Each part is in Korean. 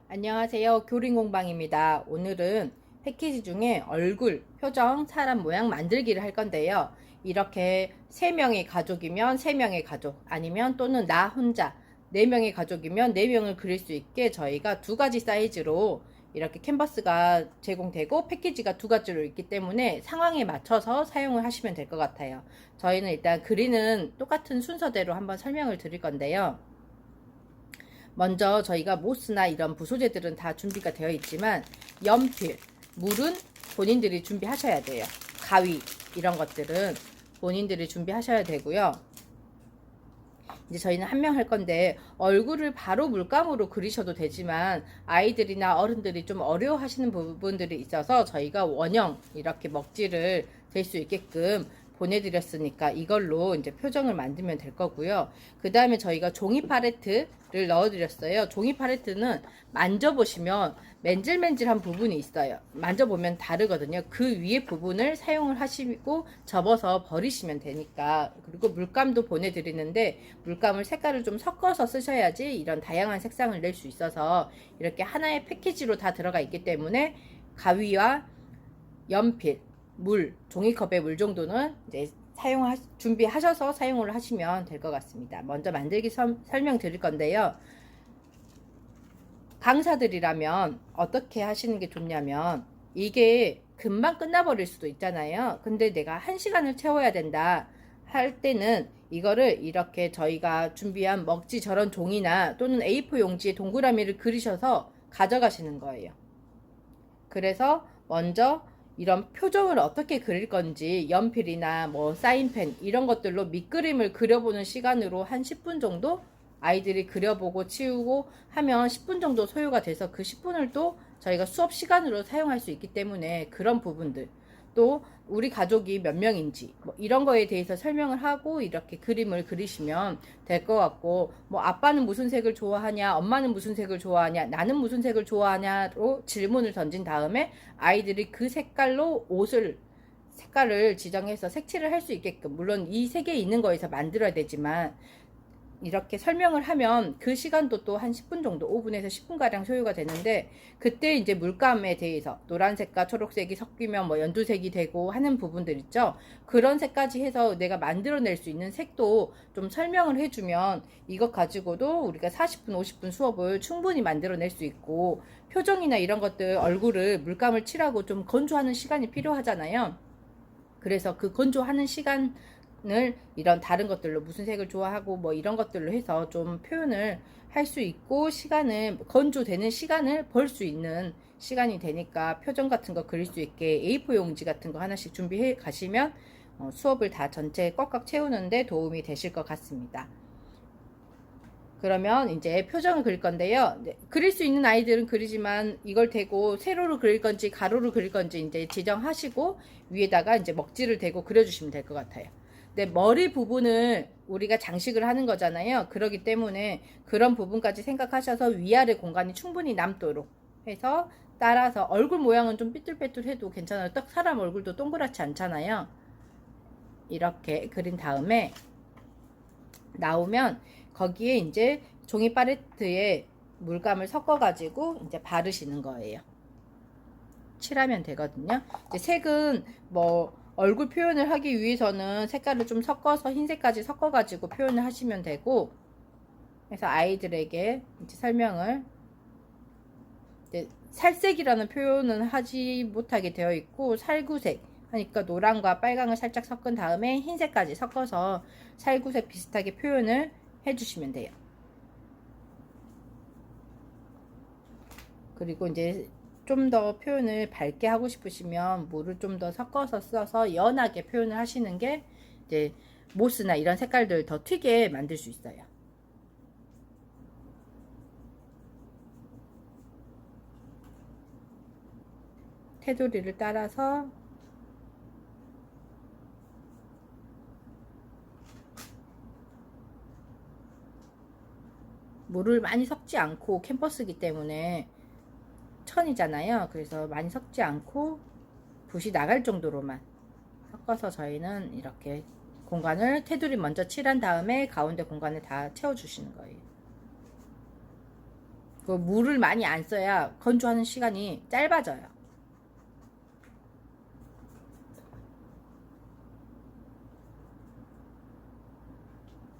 안녕하세요. 교린공방입니다. 오늘은 패키지 중에 얼굴, 표정, 사람 모양 만들기를 할 건데요. 이렇게 3명의 가족이면 3명의 가족, 아니면 또는 나 혼자 4명의 가족이면 4명을 그릴 수 있게 저희가 2가지 사이즈로 이렇게 캔버스가 제공되고 패키지가 2가지로 있기 때문에 상황에 맞춰서 사용을 하시면 될 것 같아요. 저희는 일단 그리는 똑같은 순서대로 한번 설명을 드릴 건데요. 먼저 저희가 모스나 이런 부소재들은 다 준비가 되어 있지만 연필, 물은 본인들이 준비하셔야 돼요. 가위 이런 것들은 본인들이 준비하셔야 되고요. 이제 저희는 한 명 할 건데 얼굴을 바로 물감으로 그리셔도 되지만 아이들이나 어른들이 좀 어려워하시는 부분들이 있어서 저희가 원형 이렇게 먹지를 될 수 있게끔 보내드렸으니까 이걸로 이제 표정을 만들면 될 거고요. 그 다음에 저희가 종이 팔레트를 넣어드렸어요. 종이 팔레트는 만져보시면 맨질맨질한 부분이 있어요. 만져보면 다르거든요. 그 위에 부분을 사용을 하시고 접어서 버리시면 되니까. 그리고 물감도 보내드리는데 물감을 색깔을 좀 섞어서 쓰셔야지 이런 다양한 색상을 낼 수 있어서 이렇게 하나의 패키지로 다 들어가 있기 때문에 가위와 연필, 물, 종이컵의 물 정도는 이제 준비하셔서 사용을 하시면 될 것 같습니다. 먼저 만들기 설명드릴 건데요. 강사들이라면 어떻게 하시는 게 좋냐면 이게 금방 끝나버릴 수도 있잖아요. 근데 내가 1시간을 채워야 된다 할 때는 이거를 이렇게 저희가 준비한 먹지 저런 종이나 또는 A4 용지에 동그라미를 그리셔서 가져가시는 거예요. 그래서 먼저 이런 표정을 어떻게 그릴 건지 연필이나 뭐 사인펜 이런 것들로 밑그림을 그려보는 시간으로 한 10분 정도 아이들이 그려보고 치우고 하면 10분 정도 소요가 돼서 그 10분을 또 저희가 수업 시간으로 사용할 수 있기 때문에 그런 부분들 또 우리 가족이 몇 명인지 뭐 이런 거에 대해서 설명을 하고 이렇게 그림을 그리시면 될 것 같고 뭐 아빠는 무슨 색을 좋아하냐 엄마는 무슨 색을 좋아하냐 나는 무슨 색을 좋아하냐로 질문을 던진 다음에 아이들이 그 색깔로 색깔을 지정해서 색칠을 할 수 있게끔 물론 이 색에 있는 거에서 만들어야 되지만 이렇게 설명을 하면 그 시간도 또 한 10분 정도 5분에서 10분가량 소요가 되는데 그때 이제 물감에 대해서 노란색과 초록색이 섞이면 뭐 연두색이 되고 하는 부분들 있죠. 그런 색까지 해서 내가 만들어낼 수 있는 색도 좀 설명을 해주면 이것 가지고도 우리가 40분 50분 수업을 충분히 만들어낼 수 있고 표정이나 이런 것들 얼굴을 물감을 칠하고 좀 건조하는 시간이 필요하잖아요. 그래서 그 건조하는 시간을 이런 다른 것들로 무슨 색을 좋아하고 뭐 이런 것들로 해서 좀 표현을 할 수 있고 시간을 건조되는 시간을 벌 수 있는 시간이 되니까 표정 같은 거 그릴 수 있게 A4 용지 같은 거 하나씩 준비해 가시면 수업을 다 전체 꽉꽉 채우는데 도움이 되실 것 같습니다. 그러면 이제 표정을 그릴 건데요. 네, 그릴 수 있는 아이들은 그리지만 이걸 대고 세로로 그릴 건지 가로로 그릴 건지 이제 지정하시고 위에다가 이제 먹지를 대고 그려주시면 될 것 같아요. 근데 머리 부분을 우리가 장식을 하는 거잖아요. 그러기 때문에 그런 부분까지 생각하셔서 위아래 공간이 충분히 남도록 해서 따라서 얼굴 모양은 좀 삐뚤빼뚤해도 괜찮아요. 딱 사람 얼굴도 동그랗지 않잖아요. 이렇게 그린 다음에 나오면 거기에 이제 종이 팔레트에 물감을 섞어 가지고 이제 바르시는 거예요. 칠하면 되거든요. 이제 색은 뭐 얼굴 표현을 하기 위해서는 색깔을 좀 섞어서 흰색까지 섞어 가지고 표현을 하시면 되고 그래서 아이들에게 이제 설명을 이제 살색이라는 표현은 하지 못하게 되어 있고 살구색 하니까 노랑과 빨강을 살짝 섞은 다음에 흰색까지 섞어서 살구색 비슷하게 표현을 해주시면 돼요. 그리고 이제 좀 더 표현을 밝게 하고 싶으시면 물을 좀 더 섞어서 써서 연하게 표현을 하시는 게 이제 모스나 이런 색깔들 더 튀게 만들 수 있어요. 테두리를 따라서 물을 많이 섞지 않고 캔버스기 때문에 천이잖아요. 그래서 많이 섞지 않고 붓이 나갈 정도로만 섞어서 저희는 이렇게 공간을 테두리 먼저 칠한 다음에 가운데 공간을 다 채워주시는 거예요. 그 물을 많이 안 써야 건조하는 시간이 짧아져요.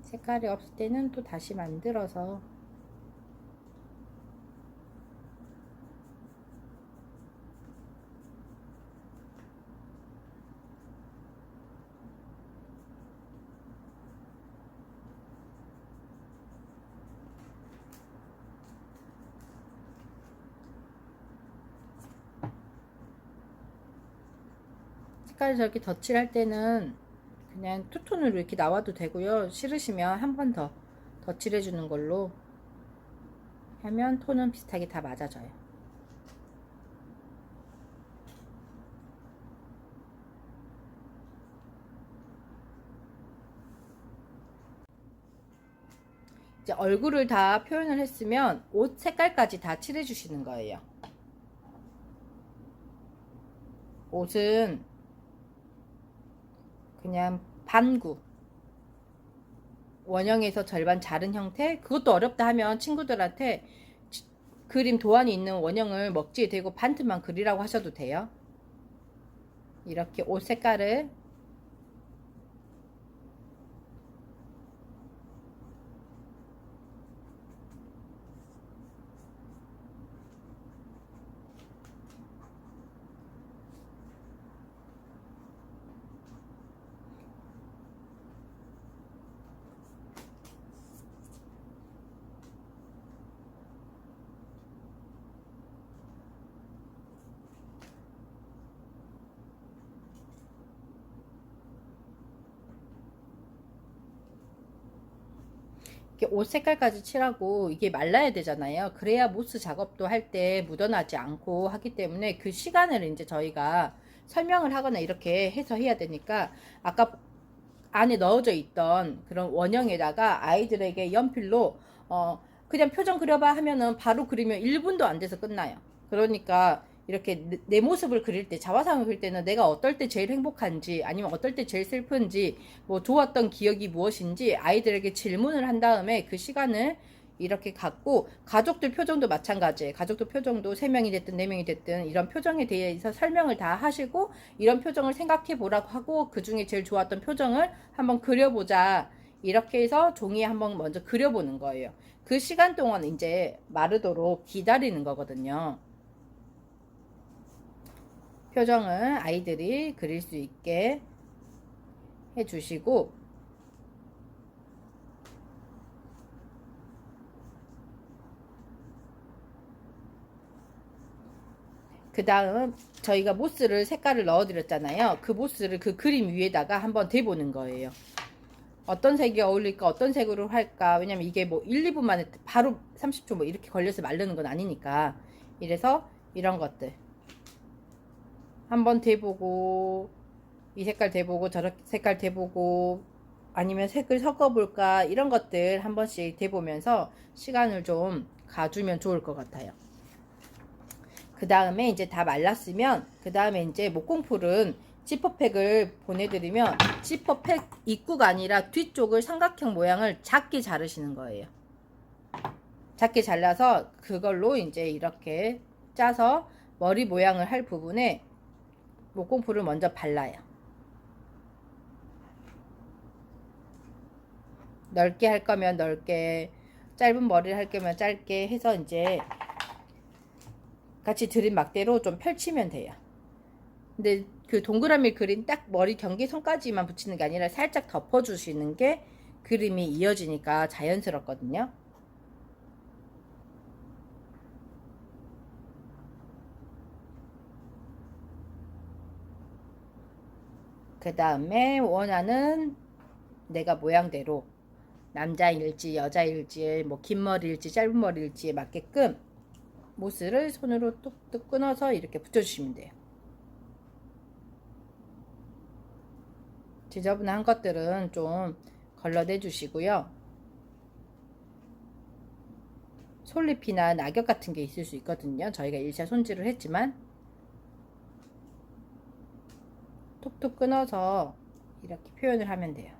색깔이 없을 때는 또 다시 만들어서 색깔을 저렇게 덧칠할 때는 그냥 투톤으로 이렇게 나와도 되고요. 싫으시면 한 번 더 덧칠해 주는 걸로 하면 톤은 비슷하게 다 맞아져요. 이제 얼굴을 다 표현을 했으면 옷 색깔까지 다 칠해 주시는 거예요. 옷은 그냥 반구, 원형에서 절반 자른 형태. 그것도 어렵다 하면 친구들한테 그림 도안이 있는 원형을 먹지에 대고 반틈만 그리라고 하셔도 돼요. 이렇게 옷 색깔을 이렇게 옷 색깔까지 칠하고 이게 말라야 되잖아요. 그래야 모스 작업도 할 때 묻어나지 않고 하기 때문에 그 시간을 이제 저희가 설명을 하거나 이렇게 해서 해야 되니까 아까 안에 넣어져 있던 그런 원형에다가 아이들에게 연필로 그냥 표정 그려봐 하면은 바로 그리면 1분도 안 돼서 끝나요. 그러니까 이렇게 내 모습을 그릴 때, 자화상을 그릴 때는 내가 어떨 때 제일 행복한지 아니면 어떨 때 제일 슬픈지 뭐 좋았던 기억이 무엇인지 아이들에게 질문을 한 다음에 그 시간을 이렇게 갖고 가족들 표정도 마찬가지예요. 가족들 표정도 3명이 됐든 4명이 됐든 이런 표정에 대해서 설명을 다 하시고 이런 표정을 생각해 보라고 하고 그 중에 제일 좋았던 표정을 한번 그려보자. 이렇게 해서 종이에 한번 먼저 그려보는 거예요. 그 시간 동안 이제 마르도록 기다리는 거거든요. 표정을 아이들이 그릴 수 있게 해주시고 그 다음 저희가 모스를 색깔을 넣어 드렸잖아요. 그 모스를 그 그림 위에다가 한번 대보는 거예요. 어떤 색이 어울릴까, 어떤 색으로 할까. 왜냐면 이게 뭐 1, 2분 만에 바로 30초 뭐 이렇게 걸려서 마르는 건 아니니까. 이래서 이런 것들 한번 대보고, 이 색깔 대보고 저런 색깔 대보고, 아니면 색을 섞어볼까, 이런 것들 한 번씩 대보면서 시간을 좀 가주면 좋을 것 같아요. 그 다음에 이제 다 말랐으면 그 다음에 이제 목공풀은 지퍼팩을 보내드리면 지퍼팩 입구가 아니라 뒤쪽을 삼각형 모양을 작게 자르시는 거예요. 작게 잘라서 그걸로 이제 이렇게 짜서 머리 모양을 할 부분에 목공풀을 먼저 발라요. 넓게 할 거면 넓게, 짧은 머리를 할 거면 짧게 해서 이제 같이 드린 막대로 좀 펼치면 돼요. 근데 그 동그라미 그린 딱 머리 경계선까지만 붙이는 게 아니라 살짝 덮어주시는 게 그림이 이어지니까 자연스럽거든요. 그 다음에 원하는 내가 모양대로 남자일지 여자일지 뭐 긴 머리일지 짧은 머리일지에 맞게끔 모스를 손으로 뚝뚝 끊어서 이렇게 붙여주시면 돼요. 지저분한 것들은 좀 걸러내 주시고요. 솔잎이나 낙엽 같은 게 있을 수 있거든요. 저희가 1차 손질을 했지만 톡톡 끊어서 이렇게 표현을 하면 돼요.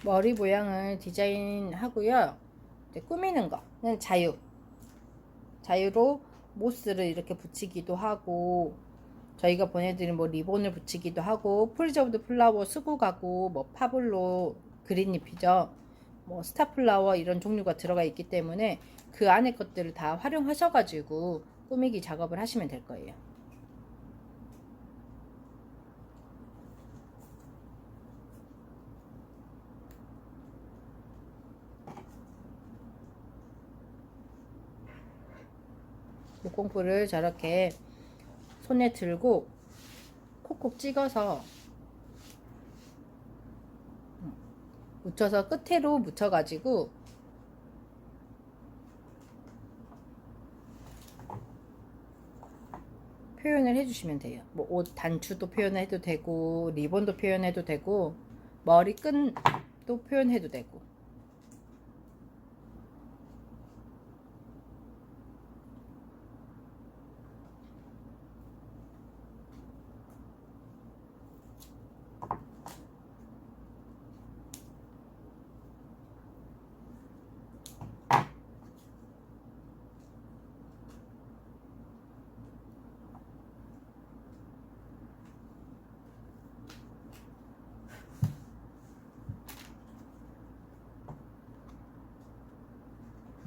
머리 모양을 디자인하고요. 이제 꾸미는 거는 자유로 모스를 이렇게 붙이기도 하고, 저희가 보내드린 뭐 리본을 붙이기도 하고, 프리저브드 플라워 수국하고 뭐 파블로 그린잎이죠, 뭐 스타플라워 이런 종류가 들어가 있기 때문에 그 안에 것들을 다 활용하셔가지고 꾸미기 작업을 하시면 될 거예요. 목공풀을 저렇게 손에 들고 콕콕 찍어서 묻혀서 끝으로 묻혀가지고 표현을 해주시면 돼요. 뭐 옷 단추도 표현해도 되고, 리본도 표현해도 되고, 머리끈도 표현해도 되고.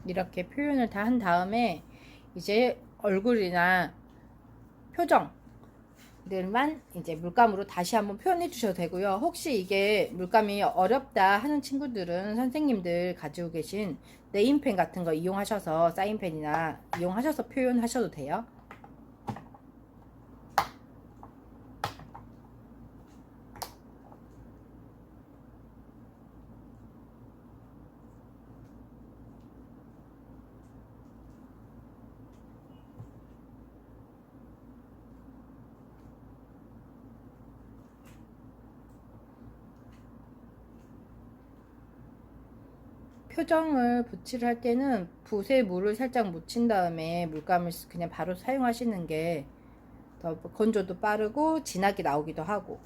이렇게 표현을 다 한 다음에 이제 얼굴이나 표정들만 이제 물감으로 다시 한번 표현해 주셔도 되고요. 혹시 이게 물감이 어렵다 하는 친구들은 선생님들 가지고 계신 네임펜 같은 거 이용하셔서, 사인펜이나 이용하셔서 표현하셔도 돼요. 표정을 붓이를 할 때는 붓에 물을 살짝 묻힌 다음에 물감을 그냥 바로 사용하시는 게 더 건조도 빠르고 진하게 나오기도 하고.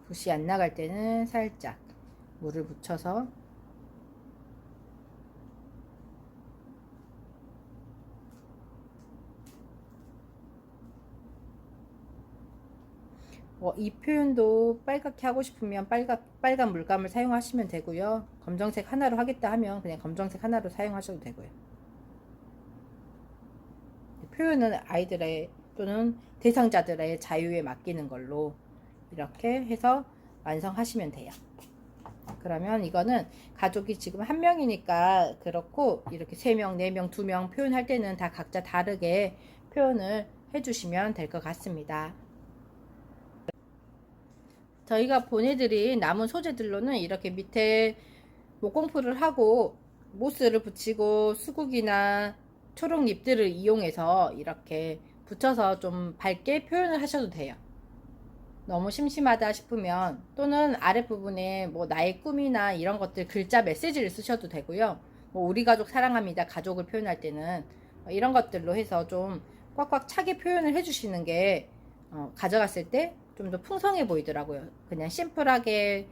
붓이 안 나갈 때는 살짝 물을 묻혀서 이 표현도 빨갛게 하고 싶으면 빨간 물감을 사용하시면 되고요. 검정색 하나로 하겠다 하면 그냥 검정색 하나로 사용하셔도 되고요. 표현은 아이들의 또는 대상자들의 자유에 맡기는 걸로 이렇게 해서 완성하시면 돼요. 그러면 이거는 가족이 지금 한 명이니까 그렇고, 이렇게 3명, 4명, 2명 표현할 때는 다 각자 다르게 표현을 해주시면 될 것 같습니다. 저희가 보내드린 남은 소재들로는 이렇게 밑에 목공풀을 하고 모스를 붙이고 수국이나 초록 잎들을 이용해서 이렇게 붙여서 좀 밝게 표현을 하셔도 돼요. 너무 심심하다 싶으면, 또는 아랫부분에 뭐 나의 꿈이나 이런 것들 글자 메시지를 쓰셔도 되고요. 뭐 우리 가족 사랑합니다, 가족을 표현할 때는 이런 것들로 해서 좀 꽉꽉 차게 표현을 해주시는 게 가져갔을 때 좀 더 풍성해 보이더라고요. 그냥 심플하게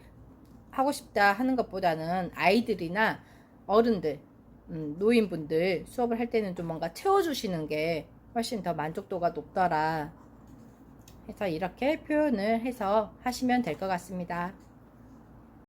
하고 싶다 하는 것보다는 아이들이나 어른들, 노인분들 수업을 할 때는 좀 뭔가 채워주시는 게 훨씬 더 만족도가 높더라 해서 이렇게 표현을 해서 하시면 될 것 같습니다.